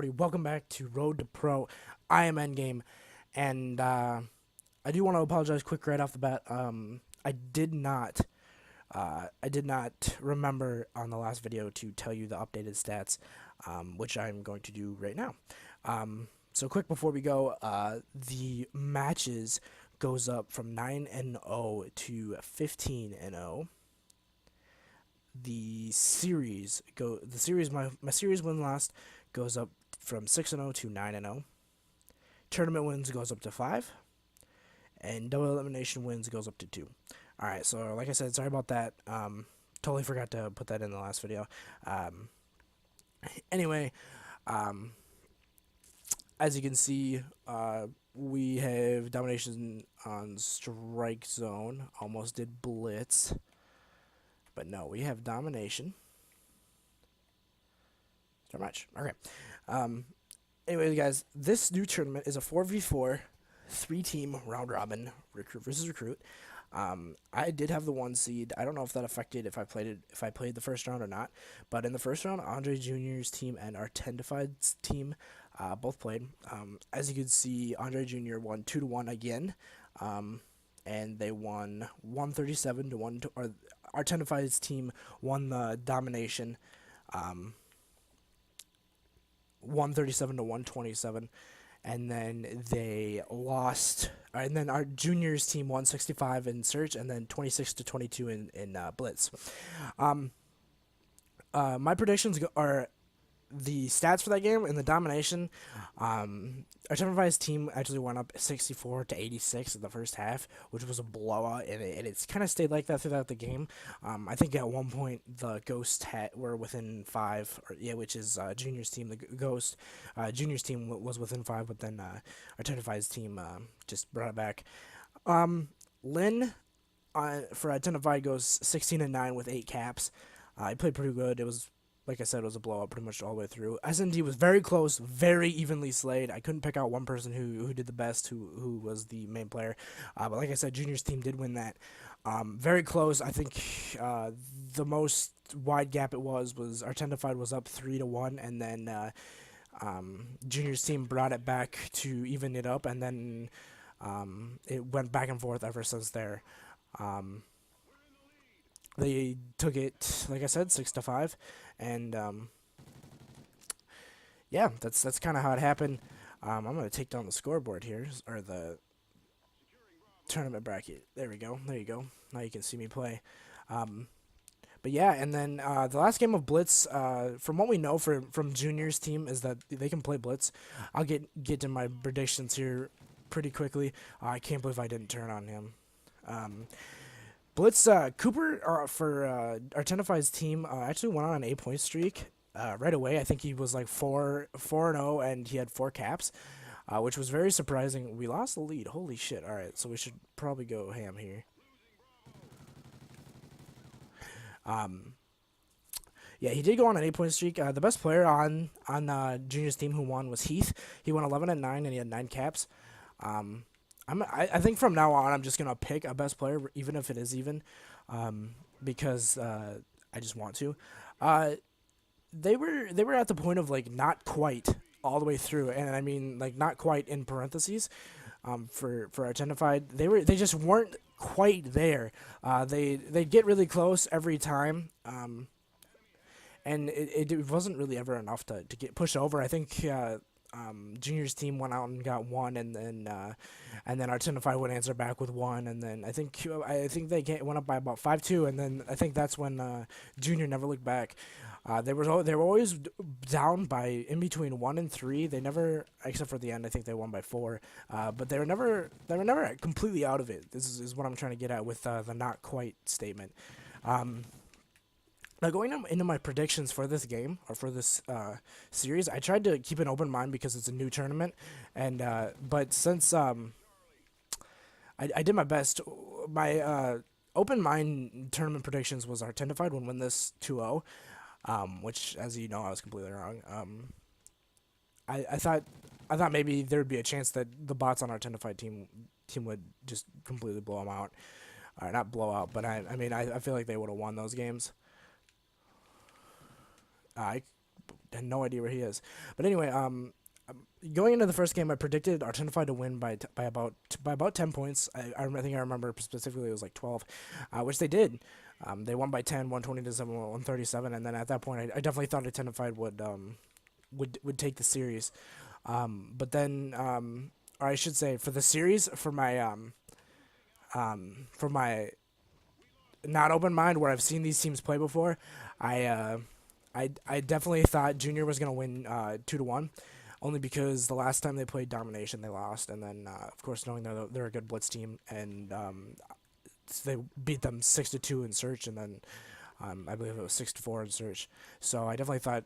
everybody? Welcome back to Road to Pro. I am EndGame, and I do want to apologize quick right off the bat. I did not, I did not remember on the last video to tell you the updated stats, which I'm going to do right now. So quick before we go, the matches goes up from 9-0 to 15-0. The series my series win lost goes up from 6-0 to 9-0. Tournament wins goes up to 5, and double elimination wins goes up to 2. All right, so like I said, sorry about that. Totally forgot to put that in the last video. Anyway, as you can see, we have domination on strike zone. Almost did blitz. But no, we have domination. So much. Okay. Anyway, guys, this new tournament is a 4v4, 3-team round robin, recruit versus recruit. I did have the 1 seed. I don't know if that affected if I played the first round or not. But in the first round, Andre Jr.'s team and our Tendified's team both played. As you can see, Andre Jr. won 2-1 again. And they won 137 to 1. Or our Tendified's team won the domination, 137 to 127, and then they lost. And then our juniors team won 65 in search, and then 26 to 22 in blitz. My predictions are the stats for that game in the domination. Our Tendified's team actually went up 64 to 86 in the first half, which was a blowout, and it's kind of stayed like that throughout the game. I think at one point the Ghost were within 5, which is Junior's team. The Ghost Junior's team was within 5, but then our Tendified's team just brought it back. Lynn for Tendified goes 16-9 with 8 caps. He played pretty good. It was, like I said, it was a blowout pretty much all the way through. S&D was very close, very evenly slayed. I couldn't pick out one person who did the best, who was the main player. But like I said, Junior's team did win that. Very close. I think the most wide gap it was our Tendified was up 3-1, and then Junior's team brought it back to even it up, and then it went back and forth ever since there. They took it, like I said, 6-5, and yeah, that's kind of how it happened. I'm gonna take down the scoreboard here, or the tournament bracket. There we go. There you go. Now you can see me play. But yeah, and then the last game of Blitz, from what we know from Junior's team, is that they can play Blitz. I'll get to my predictions here pretty quickly. I can't believe I didn't turn on him. Blitz Cooper for our Tendified's team actually went on an 8-point streak right away. I think he was like 4-0, and he had 4 caps, which was very surprising. We lost the lead. Holy shit! All right, so we should probably go ham here. Yeah, he did go on an 8-point streak. The best player on Junior's team who won was Heath. He won 11-9, and he had 9 caps. I think from now on I'm just gonna pick a best player, even if it is even, because I just want to. They were at the point of like not quite all the way through, and I mean like not quite in parentheses. For our Tendified, they just weren't quite there. They get really close every time. And it wasn't really ever enough to get pushed over. I think Junior's team went out and got 1, and then our Tendified would answer back with 1, and then I think they went up by about 5-2, and then I think that's when Junior never looked back. They were always down by in between 1 and 3. They never, except for the end, I think they won by 4. But they were never completely out of it. This is what I'm trying to get at with the not quite statement. Now, going into my predictions for this game, or for this series, I tried to keep an open mind because it's a new tournament, and but since I did my best, my open mind tournament predictions was our Tendified would win this 2-0, which, as you know, I was completely wrong. I thought maybe there would be a chance that the bots on our Tendified team would just completely blow them out, or not blow out, but I mean I feel like they would have won those games. had no idea where he is. But anyway, going into the first game, I predicted Artenify to win by about 10 points. I think I remember specifically it was like 12, which they did. They won by 10, 120 to 7, 137, and then at that point, I definitely thought Artenify would take the series. But then, or I should say, for the series, for my not open mind where I've seen these teams play before, I I definitely thought Junior was gonna win 2-1, only because the last time they played Domination they lost, and then of course knowing they're a good blitz team, and they beat them 6-2 in search, and then I believe it was 6-4 in search. So I definitely thought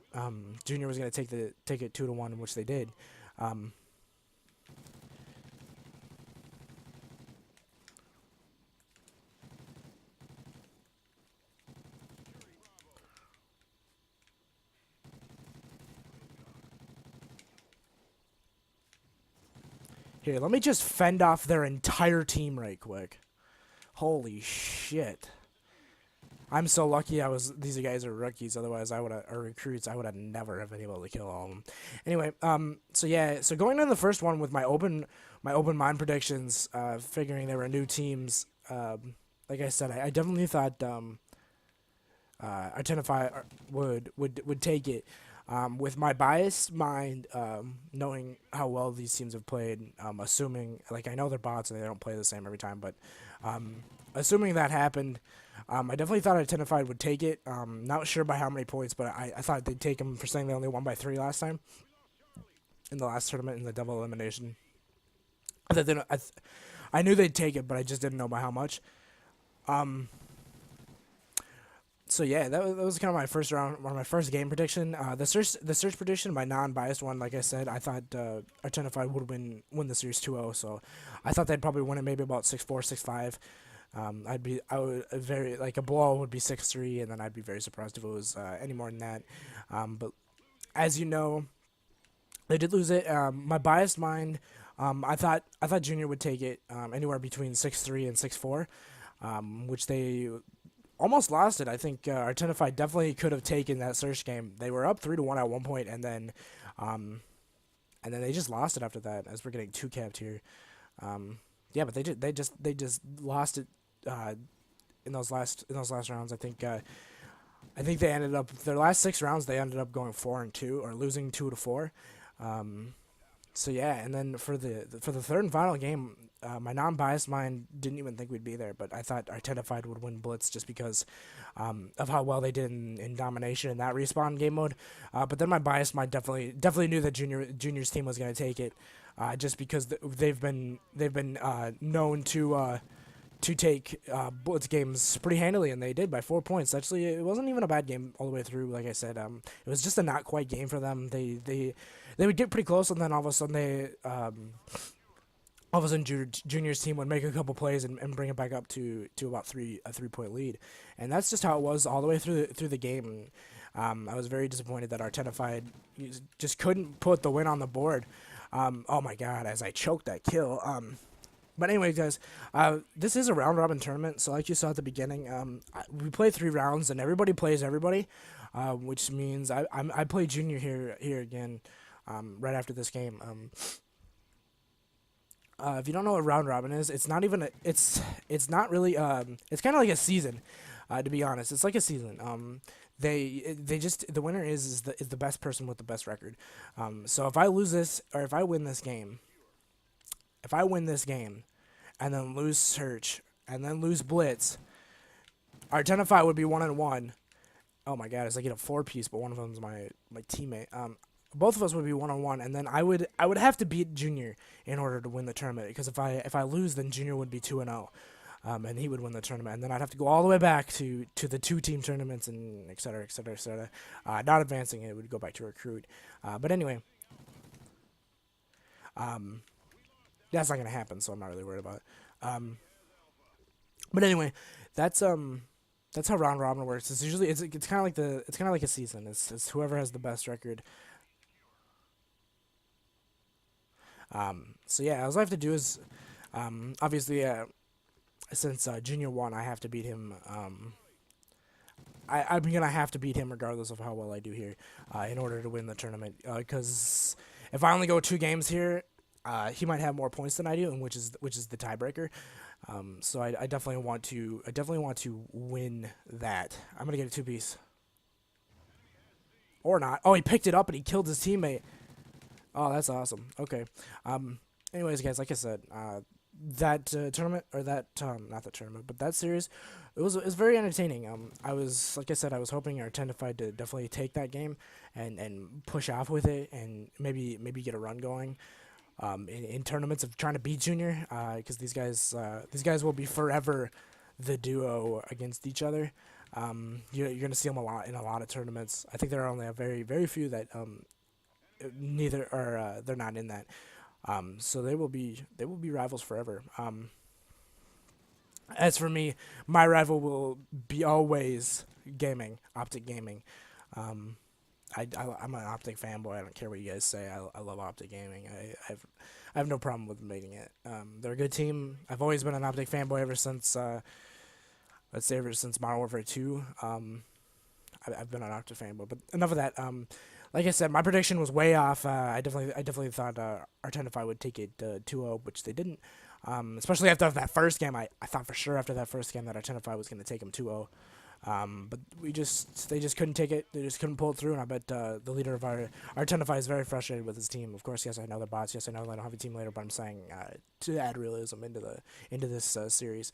Junior was gonna take it 2-1, which they did. Um, Here, let me just fend off their entire team right quick. Holy shit. I'm so lucky these guys are rookies, otherwise I would have, or recruits, I would have never have been able to kill all of them. Anyway, so yeah, so going into the first one with my open mind predictions, figuring they were new teams, like I said, I definitely thought Identify would take it. With my biased mind, knowing how well these teams have played, assuming, like, I know they're bots and they don't play the same every time, but assuming that happened, I definitely thought Identified would take it. Not sure by how many points, but I thought they'd take them for saying they only won by 3 last time in the last tournament in the double elimination. I knew they'd take it, but I just didn't know by how much. So yeah, that was kind of my first round, or my first game prediction. The search prediction, my non-biased one, like I said, I thought Identified would win the series 2-0. So I thought they'd probably win it maybe about 6-4, 6-5. I would very, like, a blowout would be 6-3, and then I'd be very surprised if it was any more than that. But as you know, they did lose it. My biased mind, I thought Junior would take it anywhere between 6-3 and 6-4, which they almost lost it. I think Artenify definitely could have taken that search game. They were up 3-1 at one point, and then they just lost it after that. As we're getting two capped here, yeah, but they just lost it in those last rounds. I think they ended up their last 6 rounds. They ended up going 4-2 or losing 2-4. So yeah, and then for the third and final game, my non-biased mind didn't even think we'd be there, but I thought Identified would win Blitz just because of how well they did in Domination in that respawn game mode. But then my biased mind definitely knew that Junior's team was going to take it, just because they've been known to take Blitz games pretty handily, and they did by 4 points. Actually, it wasn't even a bad game all the way through. Like I said, it was just a not quite game for them. They would get pretty close, and then all of a sudden Junior's team would make a couple plays and bring it back up to about a 3 point lead, and that's just how it was all the way through the game. I was very disappointed that Artenified just couldn't put the win on the board. Oh my God, as I choked that kill. But anyway, guys, this is a round robin tournament, so like you saw at the beginning, we play 3 rounds and everybody plays everybody, which means I play Junior here again, right after this game. If you don't know what round robin is, it's not even it's not really it's kind of like a season, to be honest. It's like a season. They just, the winner is the best person with the best record. So if I lose this, or if I win this game, and then lose search, and then lose blitz, Artenify would be 1-1. Oh my God, it's like, a 4-piece, but one of them's my teammate. Both of us would be 1-1, and then I would have to beat Junior in order to win the tournament, because if I lose, then Junior would be 2-0, and he would win the tournament, and then I'd have to go all the way back to the 2-team tournaments, and et cetera, et cetera, et cetera. Not advancing, it would go back to recruit. But anyway, that's not gonna happen, so I'm not really worried about it. But anyway, that's how round robin works. It's usually it's kind of like a season. It's whoever has the best record. So yeah, all I have to do is, obviously, since Junior won, I have to beat him. I'm gonna have to beat him regardless of how well I do here, in order to win the tournament. Because if I only go 2 games here, he might have more points than I do, and which is the tiebreaker. So I definitely want to win that. I'm gonna get a 2-piece or not. Oh, he picked it up and he killed his teammate. Oh, that's awesome. Okay. Anyways, guys, like I said, that tournament, or that not the tournament, but that series, it was very entertaining. I was, like I said, I was hoping our Tendified to definitely take that game and push off with it, and maybe get a run going. In tournaments of trying to beat Junior, because these guys will be forever the duo against each other. You're gonna see them a lot in a lot of tournaments. I think there are only a very few that neither are they're not in that. So they will be rivals forever. As for me, my rival will be always gaming, Optic Gaming. Um, I'm an Optic fanboy. I don't care what you guys say. I love Optic Gaming. I have no problem with making it. They're a good team. I've always been an Optic fanboy ever since let's say ever since Modern Warfare 2. I've been an Optic fanboy. But enough of that. Like I said, my prediction was way off. I definitely thought Artenify would take it 2-0, which they didn't. Especially after that first game, I thought for sure after that first game that Artenify was going to take him 2-0. But they just couldn't take it. They just couldn't pull it through, and I bet the leader of our Tenify is very frustrated with his team. Of course, yes, I know they're bots. Yes, I know they don't have a team leader, but I'm saying to add realism into this series.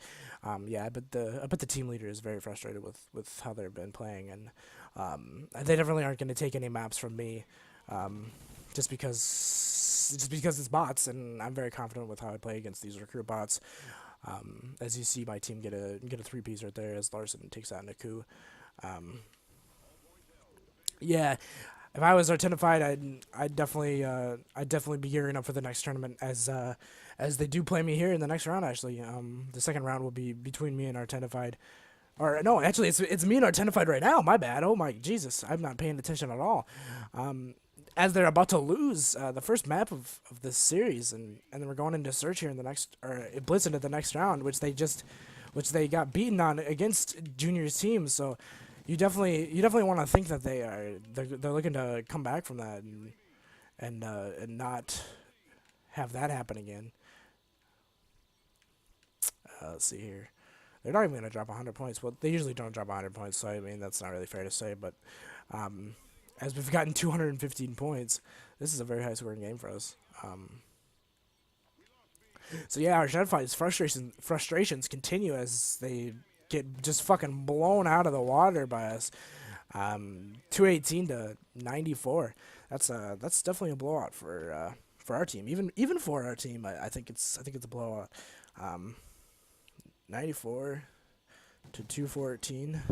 Yeah, I bet the team leader is very frustrated with how they've been playing, and they definitely aren't going to take any maps from me, just because it's bots, and I'm very confident with how I play against these recruit bots. As you see, my team get a 3-piece right there as Larson takes out Naku. Yeah, if I was Artenified, I'd definitely be gearing up for the next tournament, as they do play me here in the next round. Actually, the second round will be between me and Artenified. Or no, actually, it's me and Artenified right now. My bad. Oh my Jesus, I'm not paying attention at all. As they're about to lose the first map of this series, and then we're going into search here in the next, or blitz into the next round, which they got beaten on against Junior's team. So you definitely want to think that they're looking to come back from that, and not have that happen again. Let's see here. They're not even going to drop 100 points. Well, they usually don't drop 100 points, so I mean, that's not really fair to say. But as we've gotten 215 points, this is a very high-scoring game for us. So yeah, our Genfi's frustrations continue as they get just fucking blown out of the water by us. 218 to 94. That's definitely a blowout for our team. Even for our team, I think it's a blowout. 94 to 214.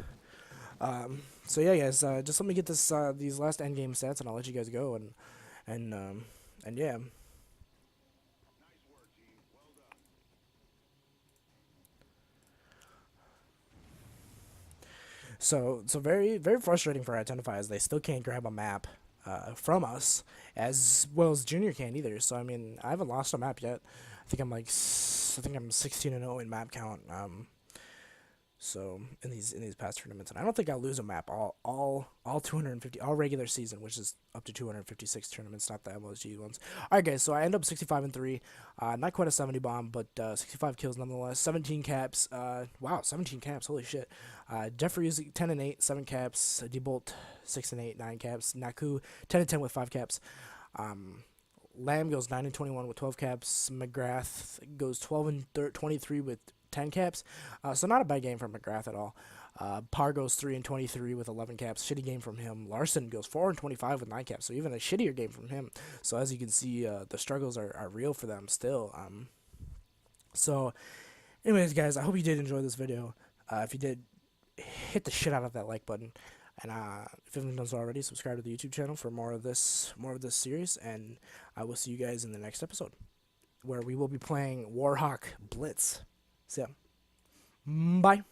So yeah, guys, just let me get these last endgame stats, and I'll let you guys go, and yeah. So very frustrating for Identify, as they still can't grab a map from us, as well as Junior can't either. So I mean, I haven't lost a map yet. I think I'm 16-0 in map count. So in these past tournaments, and I don't think I'll lose a map all 250, all regular season, which is up to 256 tournaments, not the MLG ones. All right, guys. So I end up 65-3, not quite a 70 bomb, but 65 kills nonetheless. 17 caps. Wow, 17 caps. Holy shit. Jeffrey's 10-8, 7 caps. Debolt 6-8, 9 caps. Naku 10-10 with 5 caps. Lamb goes 9-21 with 12 caps. McGrath goes 12-23 with 10 caps. So not a bad game from McGrath at all. Parr goes 3-23 with 11 caps. Shitty game from him. Larson goes 4-25 with 9 caps. So even a shittier game from him. So as you can see, the struggles are real for them still. So anyways, guys, I hope you did enjoy this video. If you did, hit the shit out of that like button. And if you haven't done so already, subscribe to the YouTube channel for more of this series. And I will see you guys in the next episode, where we will be playing Warhawk Blitz. So, bye.